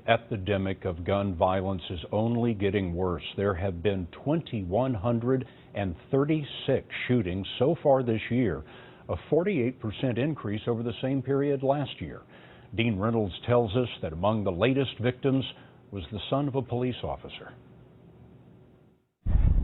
epidemic of gun violence is only getting worse. There have been 2,136 shootings so far this year, a 48% increase over the same period last year. Dean Reynolds tells us that among the latest victims was the son of a police officer.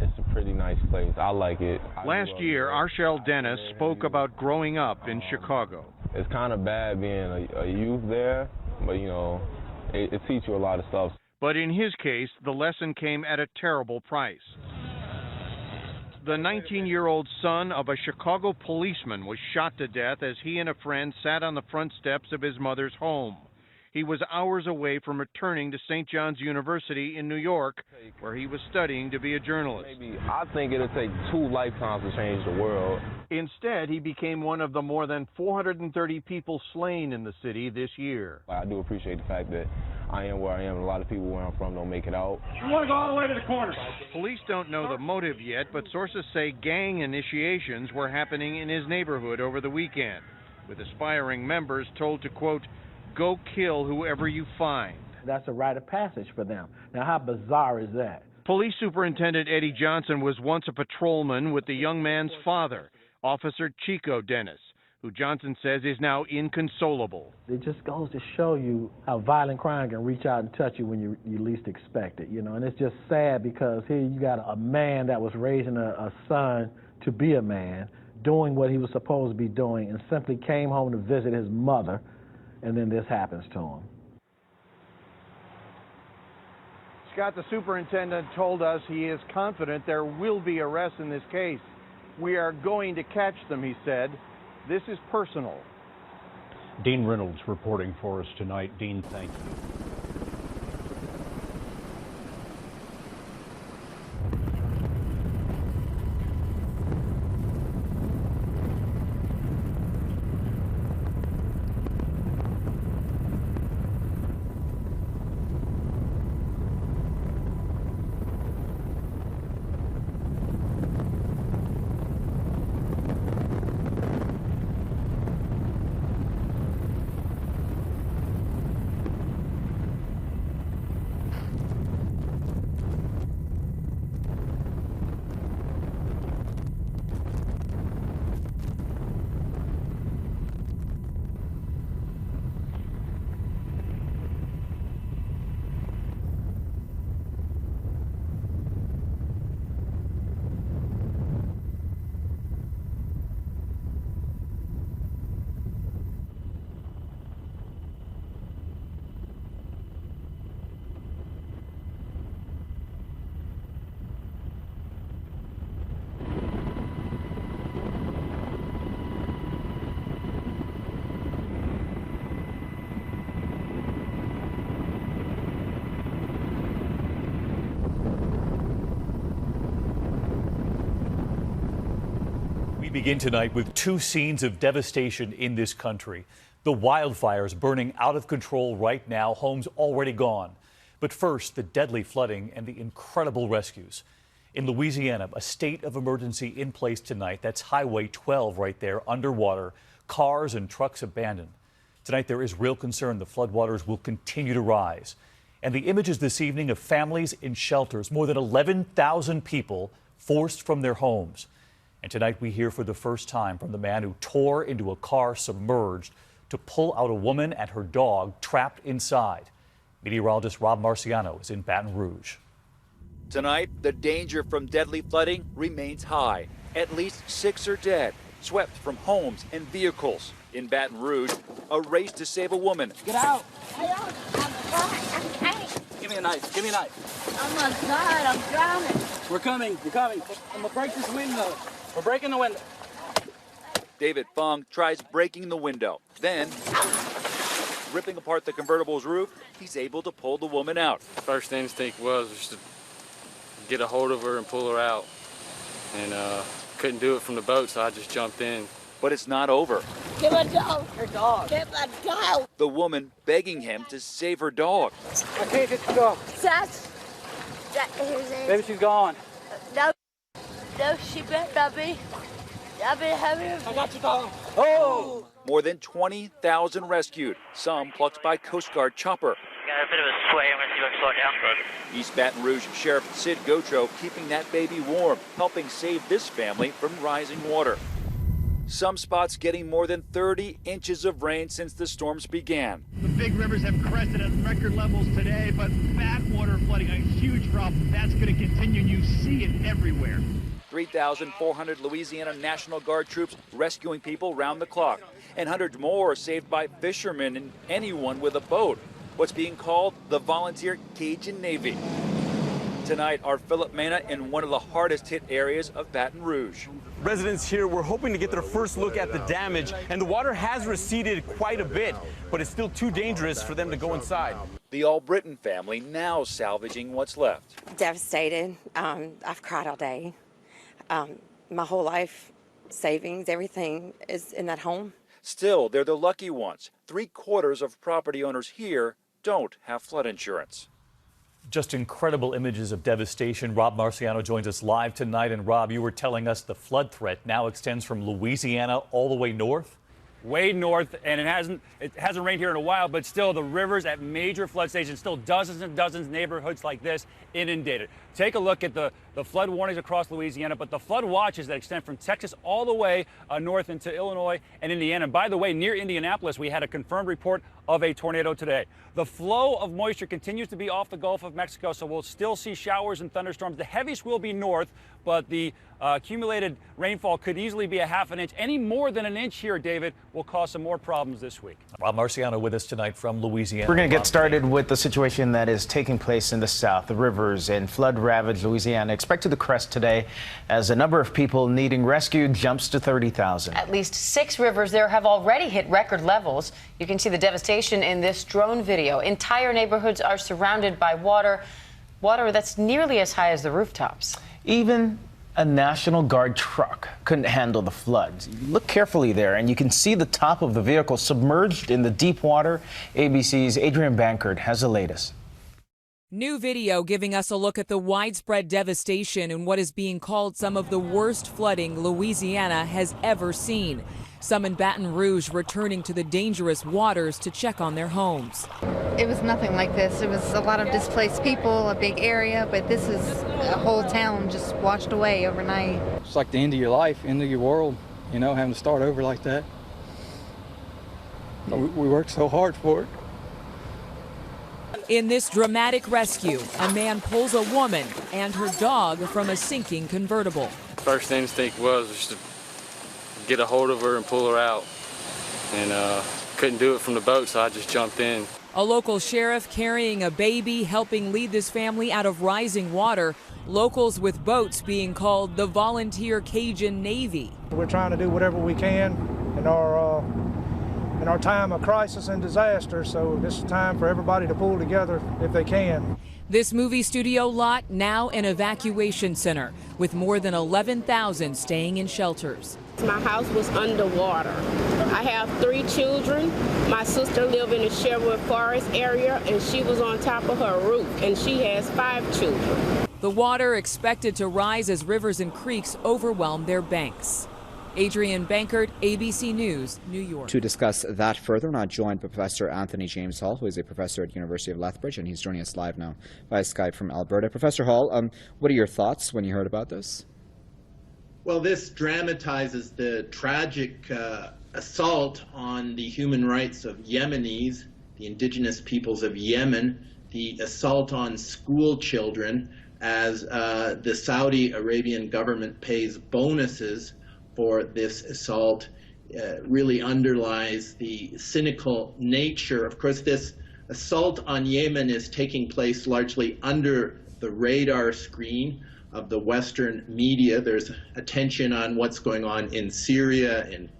It's a pretty nice place. I like it. Last year, Arshel Dennis spoke about growing up in Chicago. It's kind of bad being a youth there, but you know, it teaches you a lot of stuff. But in his case, the lesson came at a terrible price. The 19-year-old son of a Chicago policeman was shot to death as he and a friend sat on the front steps of his mother's home. He was hours away from returning to St. John's University in New York, where he was studying to be a journalist. I think it'll take 2 lifetimes to change the world. Instead, he became one of the more than 430 people slain in the city this year. I do appreciate the fact that I am where I am, and a lot of people where I'm from don't make it out. You want to go all the way to the corner. Police don't know the motive yet, but sources say gang initiations were happening in his neighborhood over the weekend, with aspiring members told to, quote, "Go kill whoever you find." That's a rite of passage for them. Now, how bizarre is that? Police Superintendent Eddie Johnson was once a patrolman with the young man's father, Officer Chico Dennis, who Johnson says is now inconsolable. It just goes to show you how violent crime can reach out and touch you when you least expect it, you know. And it's just sad because here you got a man that was raising a son to be a man, doing what he was supposed to be doing, and simply came home to visit his mother, and then this happens to him. Scott, the superintendent told us he is confident there will be arrests in this case. We are going to catch them, he said. This is personal. Dean Reynolds reporting for us tonight. Dean, thank you. We begin tonight with 2 scenes of devastation in this country. The wildfires burning out of control right now, homes already gone. But first, the deadly flooding and the incredible rescues. In Louisiana, a state of emergency in place tonight. That's Highway 12 right there, underwater, cars and trucks abandoned. Tonight, there is real concern the floodwaters will continue to rise. And the images this evening of families in shelters, more than 11,000 people forced from their homes. And tonight we hear for the first time from the man who tore into a car submerged to pull out a woman and her dog trapped inside. Meteorologist Rob Marciano is in Baton Rouge. Tonight, the danger from deadly flooding remains high. At least 6 are dead, swept from homes and vehicles. In Baton Rouge, a race to save a woman. Get out! Give me a knife, give me a knife. Oh my God, I'm drowning. We're coming. I'm gonna break this window. We're breaking the window. David Fung tries breaking the window. Then, ripping apart the convertible's roof, he's able to pull the woman out. First instinct was just to get a hold of her and pull her out. And couldn't do it from the boat, so I just jumped in. But it's not over. Get my dog. Her dog. Get my dog. The woman begging him to save her dog. I can't get the dog. Maybe she's gone. No, she better not be. I got your dog. Oh! More than 20,000 rescued, some plucked by Coast Guard chopper. got a bit of a sway. I'm going to see if I can slow it down. Roger. East Baton Rouge Sheriff Sid Gocho keeping that baby warm, helping save this family from rising water. Some spots getting more than 30 inches of rain since the storms began. The big rivers have crested at record levels today, but backwater flooding, a huge problem. That's going to continue, and you see it everywhere. 3,400 Louisiana National Guard troops rescuing people round the clock, and hundreds more saved by fishermen and anyone with a boat. What's being called the Volunteer Cajun Navy. Tonight, our Philip Mena in one of the hardest hit areas of Baton Rouge. Residents here were hoping to get their first look at the damage, and the water has receded quite a bit, but it's still too dangerous for them to go inside. The All-Britain family now salvaging what's left. Devastated. I've cried all day. My whole life savings, everything is in that home. Still, they're the lucky ones. 3/4 of property owners here don't have flood insurance. Just incredible images of devastation. Rob Marciano joins us live tonight. And Rob, you were telling us the flood threat now extends from Louisiana all the way north? Way north, and it hasn't rained here in a while, but still the rivers at major flood stations, still dozens and dozens of neighborhoods like this inundated. Take a look at the flood warnings across Louisiana, but the flood watches that extend from Texas all the way north into Illinois and Indiana. And by the way, near Indianapolis, we had a confirmed report of a tornado today. The flow of moisture continues to be off the Gulf of Mexico, so we'll still see showers and thunderstorms. The heaviest will be north, but the accumulated rainfall could easily be a ½ inch. Any more than an inch here, David, will cause some more problems this week. Rob Marciano with us tonight from Louisiana. We're going to get started with the situation that is taking place in the south. The rivers in flood-ravaged Louisiana expected to crest today as the number of people needing rescue jumps to 30,000. At least 6 rivers there have already hit record levels. You can see the devastation in this drone video. Entire neighborhoods are surrounded by water that's nearly as high as the rooftops. Even a National Guard truck couldn't handle the floods. Look carefully there, and you can see the top of the vehicle submerged in the deep water. ABC's Adrian Bankert has the latest. New video giving us a look at the widespread devastation in what is being called some of the worst flooding Louisiana has ever seen. Some in Baton Rouge returning to the dangerous waters to check on their homes. It was nothing like this. It was a lot of displaced people, a big area, but this is a whole town just washed away overnight. It's like the end of your life, end of your world, you know, having to start over like that. We worked so hard for it. In this dramatic rescue, a man pulls a woman and her dog from a sinking convertible. First instinct was just to get a hold of her and pull her out, and couldn't do it from the boat, so I just jumped in. A local sheriff carrying a baby, helping lead this family out of rising water. Locals with boats being called the Volunteer Cajun Navy. We're trying to do whatever we can in our time of crisis and disaster, so this is time for everybody to pull together if they can. This movie studio lot now an evacuation center with more than 11,000 staying in shelters. My house was underwater. I have 3 children. My sister lived in the Sherwood Forest area, and she was on top of her roof, and she has 5 children. The water expected to rise as rivers and creeks overwhelm their banks. Adrian Bankert, ABC News, New York. To discuss that further, we're now joined by Professor Anthony James Hall, who is a professor at University of Lethbridge, and he's joining us live now via Skype from Alberta. Professor Hall, what are your thoughts when you heard about this? Well, this dramatizes the tragic assault on the human rights of Yemenis, the indigenous peoples of Yemen, the assault on school children as the Saudi Arabian government pays bonuses for this assault really underlies the cynical nature. Of course, this assault on Yemen is taking place largely under the radar screen of the Western media. There's attention on what's going on in Syria, in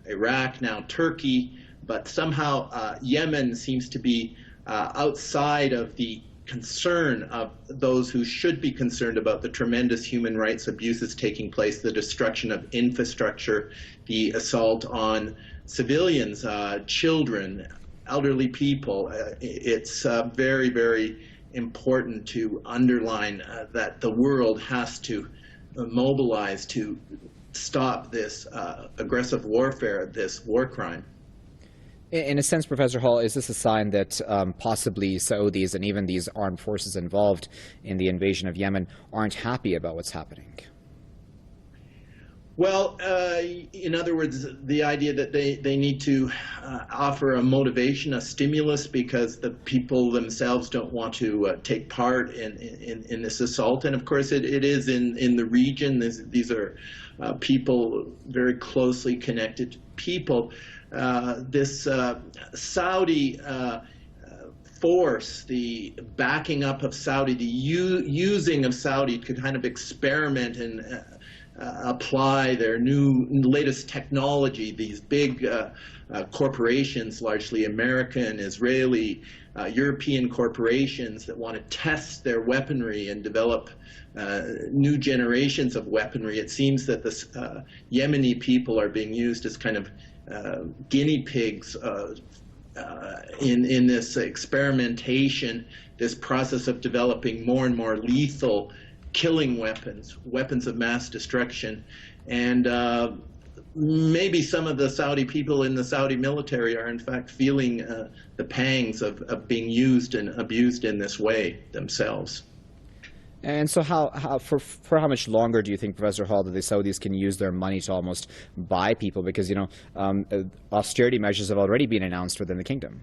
Iraq, now Turkey, but somehow Yemen seems to be outside of the concern of those who should be concerned about the tremendous human rights abuses taking place, the destruction of infrastructure, the assault on civilians, children, elderly people. It's very, very important to underline that the world has to mobilize to stop this aggressive warfare, this war crime. In a sense, Professor Hall, is this a sign that possibly Saudis and even these armed forces involved in the invasion of Yemen aren't happy about what's happening? Well, in other words, the idea that they need to offer a motivation, a stimulus, because the people themselves don't want to take part in this assault. And of course, it is in the region. These are people, very closely connected people. This Saudi force, the backing up of Saudi, the using of Saudi to kind of experiment and apply their latest technology, these big corporations, largely American, Israeli, European corporations that want to test their weaponry and develop new generations of weaponry. It seems that the Yemeni people are being used as kind of guinea pigs in this experimentation, this process of developing more and more lethal killing weapons, weapons of mass destruction. And maybe some of the Saudi people in the Saudi military are in fact feeling the pangs of being used and abused in this way themselves. And so for how much longer do you think, Professor Hall, that the Saudis can use their money to almost buy people? Because, austerity measures have already been announced within the kingdom.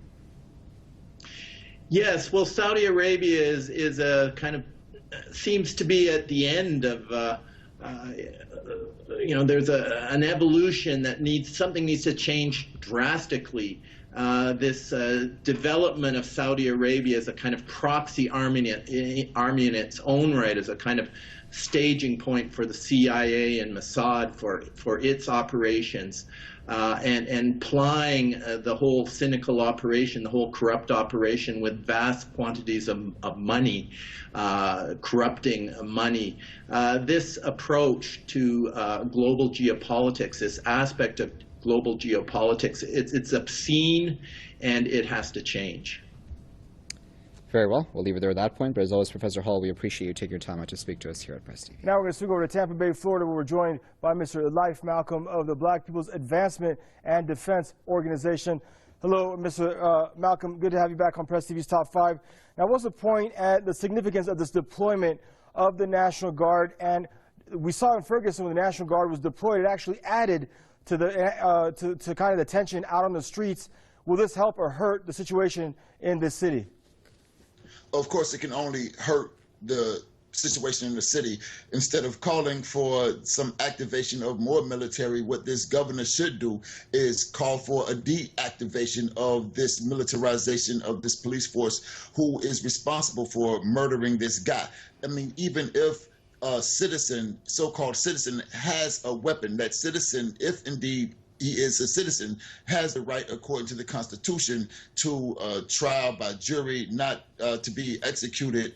Yes, well, Saudi Arabia is a kind of, seems to be at the end of, there's an evolution that something needs to change drastically. This development of Saudi Arabia as a kind of proxy army in its own right, as a kind of staging point for the CIA and Mossad for its operations, and plying the whole cynical operation, the whole corrupt operation with vast quantities of money, corrupting money. This approach to global geopolitics, this aspect of global geopolitics, it's obscene and it has to change. Very well. We'll leave it there at that point. But as always, Professor Hall, we appreciate you taking your time out to speak to us here at Press TV. Now we're going to swing over to Tampa Bay, Florida, where we're joined by Mr. Life Malcolm of the Black People's Advancement and Defense Organization. Hello, Mr. Malcolm. Good to have you back on Press TV's Top 5. Now, what's the point at the significance of this deployment of the National Guard? And we saw in Ferguson when the National Guard was deployed, it actually added to the to kind of the tension out on the streets. Will this help or hurt the situation in this city? Of course, it can only hurt the situation in the city. Instead of calling for some activation of more military, what this governor should do is call for a deactivation of this militarization of this police force who is responsible for murdering this guy. I mean, even if a citizen, so-called citizen, has a weapon, that citizen, if indeed he is a citizen, has the right, according to the Constitution, to trial by jury, not to be executed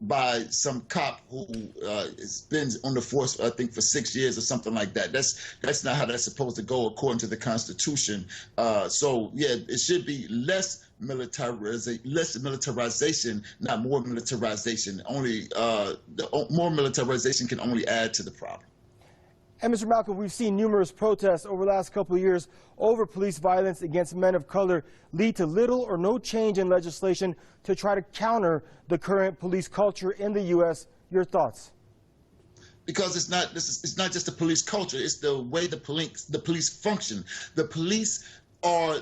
by some cop who has been on the force, I think, for 6 years or something like that. That's not how that's supposed to go according to the Constitution. So yeah, it should be less militarization, not more militarization. Only more militarization can only add to the problem. And Mr. Malcolm, we've seen numerous protests over the last couple of years over police violence against men of color lead to little or no change in legislation to try to counter the current police culture in the U.S. Your thoughts? Because it's not just the police culture, it's the way the police function. The police are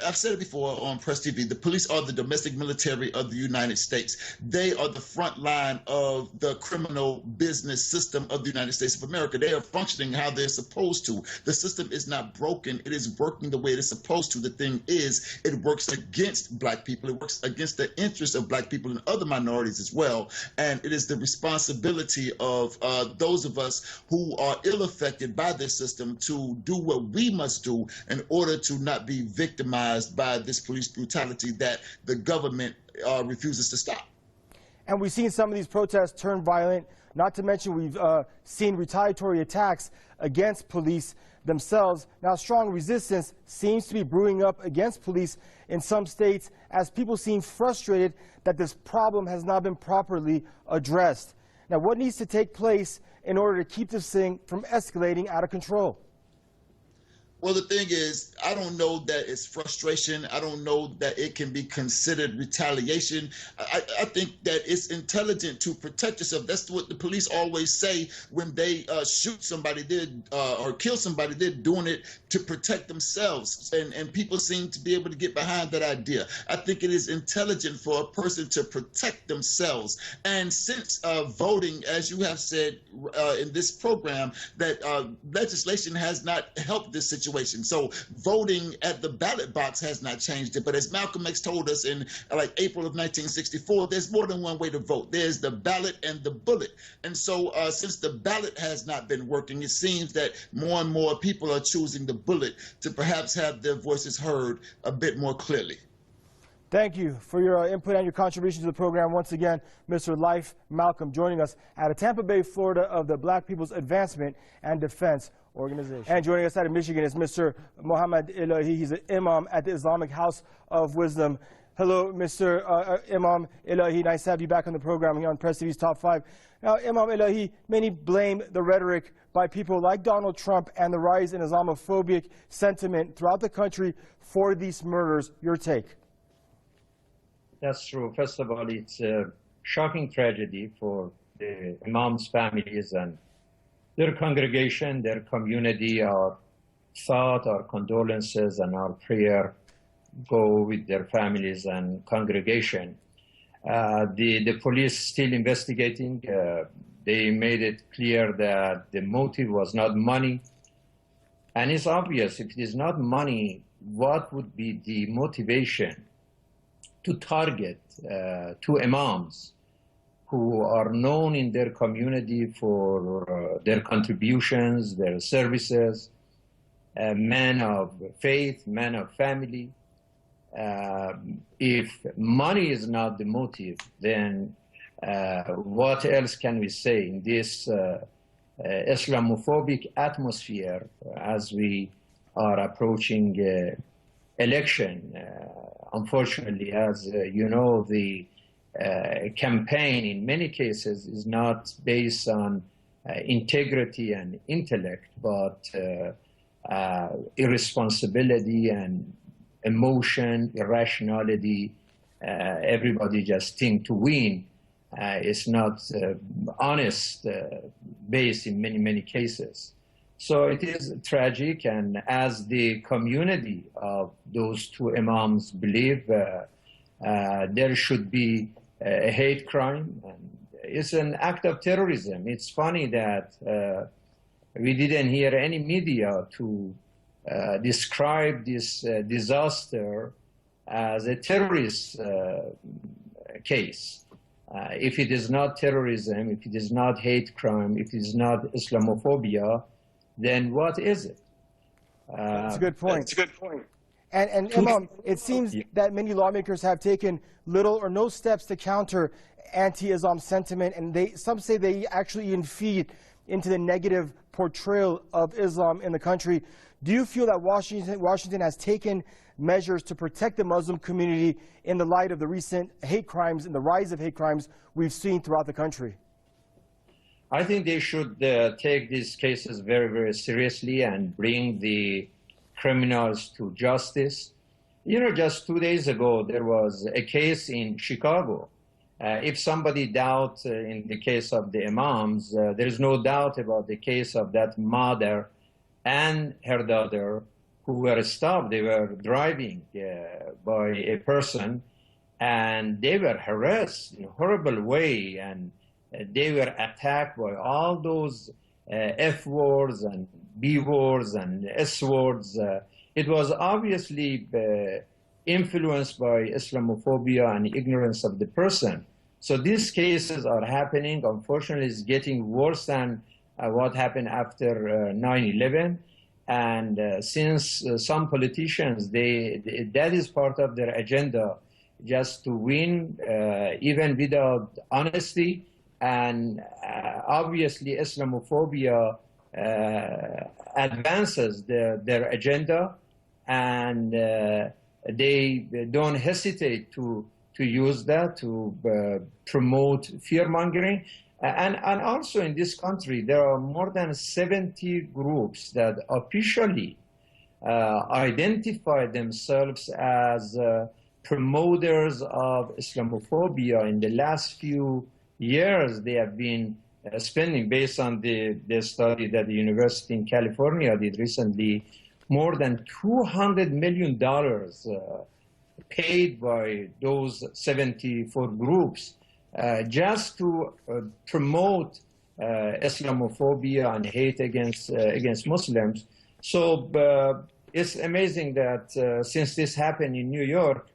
I've said it before on Press TV, the police are the domestic military of the United States. They are the front line of the criminal business system of the United States of America. They are functioning how they're supposed to. The system is not broken. It is working the way it is supposed to. The thing is, it works against black people. It works against the interests of black people and other minorities as well. And it is the responsibility of those of us who are ill-affected by this system to do what we must do in order to not be victimized by this police brutality that the government refuses to stop. And we've seen some of these protests turn violent, not to mention we've seen retaliatory attacks against police themselves. Now, strong resistance seems to be brewing up against police in some states as people seem frustrated that this problem has not been properly addressed. Now, what needs to take place in order to keep this thing from escalating out of control? Well, the thing is, I don't know that it's frustration. I don't know that it can be considered retaliation. I think that it's intelligent to protect yourself. That's what the police always say when they shoot somebody or kill somebody. They're doing it to protect themselves, and people seem to be able to get behind that idea. I think it is intelligent for a person to protect themselves. And since voting, as you have said in this program, that legislation has not helped this situation. So voting at the ballot box has not changed it. But as Malcolm X told us in like April of 1964, there's more than one way to vote. There's the ballot and the bullet. And so since the ballot has not been working, it seems that more and more people are choosing the bullet to perhaps have their voices heard a bit more clearly. Thank you for your input and your contribution to the program. Once again, Mr. Life Malcolm joining us out of Tampa Bay, Florida, of the Black People's Advancement and Defense Organization. And joining us out of Michigan is Mr. Mohammed Elahi. He's an imam at the Islamic House of Wisdom. Hello, Mr. Imam Elahi. Nice to have you back on the program here on Press TV's Top 5. Now, Imam Elahi, many blame the rhetoric by people like Donald Trump and the rise in Islamophobic sentiment throughout the country for these murders. Your take? That's true. First of all, it's a shocking tragedy for the imams' families and their congregation, their community. Our thought, our condolences, and our prayer go with their families and congregation. The police still investigating. They made it clear that the motive was not money. And it's obvious, if it is not money, what would be the motivation to target two imams who are known in their community for their contributions, their services, men of faith, men of family. If money is not the motive, then what else can we say in this Islamophobic atmosphere as we are approaching election? Unfortunately, as you know, the campaign in many cases is not based on integrity and intellect, but irresponsibility and emotion, irrationality. Everybody just think to win. It's not honest based in many cases. So it is tragic, and as the community of those two imams believe, there should be a hate crime. And it's an act of terrorism. It's funny that we didn't hear any media to describe this disaster as a terrorist case. If it is not terrorism, if it is not hate crime, if it is not Islamophobia, then what is it? That's a good point. That's a good point. And Imam, it seems that many lawmakers have taken little or no steps to counter anti-Islam sentiment, and some say they actually even feed into the negative portrayal of Islam in the country. Do you feel that Washington has taken measures to protect the Muslim community in the light of the recent hate crimes and the rise of hate crimes we've seen throughout the country? I think they should take these cases very seriously and bring the criminals to justice. You know, just 2 days ago, there was a case in Chicago. If somebody doubts in the case of the imams, there is no doubt about the case of that mother and her daughter who were stopped. They were driving by a person, and they were harassed in a horrible way, and they were attacked by all those F words and B words and S words. It was obviously influenced by Islamophobia and ignorance of the person. So these cases are happening. Unfortunately, it's getting worse than what happened after 9/11. And since some politicians, that is part of their agenda, just to win, even without honesty. And obviously, Islamophobia advances their agenda, and they don't hesitate to use that to promote fear-mongering. And also in this country, there are more than 70 groups that officially identify themselves as promoters of Islamophobia. In the last few years, they have been spending, based on the study that the University in California did recently, more than $200 million paid by those 74 groups just to promote Islamophobia and hate against Muslims. So it's amazing that since this happened in New York,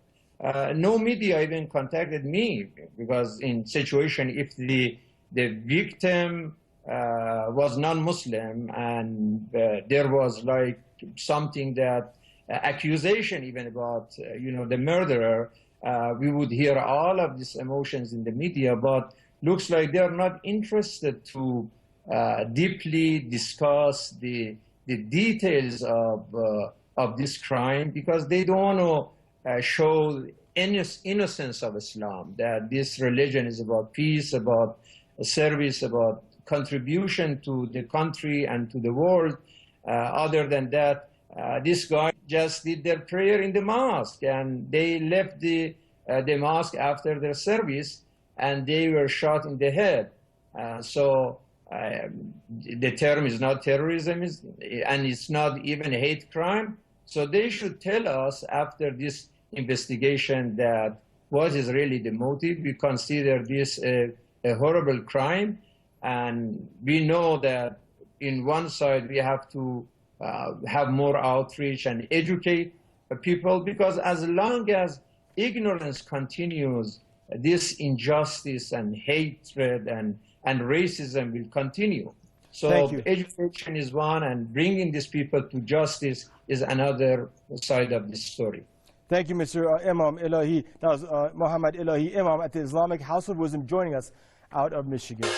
no media even contacted me, because in situation, if the victim was non-Muslim and there was like something that accusation even about the murderer, we would hear all of these emotions in the media. But looks like they are not interested to deeply discuss the details of this crime, because they don't want to show innocence of Islam, that this religion is about peace, about service, about contribution to the country and to the world. Other than that, this guy just did their prayer in the mosque, and they left the mosque after their service, and they were shot in the head. So the term is not terrorism, and it's not even a hate crime. So they should tell us after this investigation that what is really the motive. We consider this a horrible crime, and we know that in one side we have to have more outreach and educate people, because as long as ignorance continues, this injustice and hatred and racism will continue. So education is one, and bringing these people to justice is another side of this story. Thank you, Mr. Imam Elahi. That was Muhammad Elahi, Imam at the Islamic House of Wisdom, joining us out of Michigan.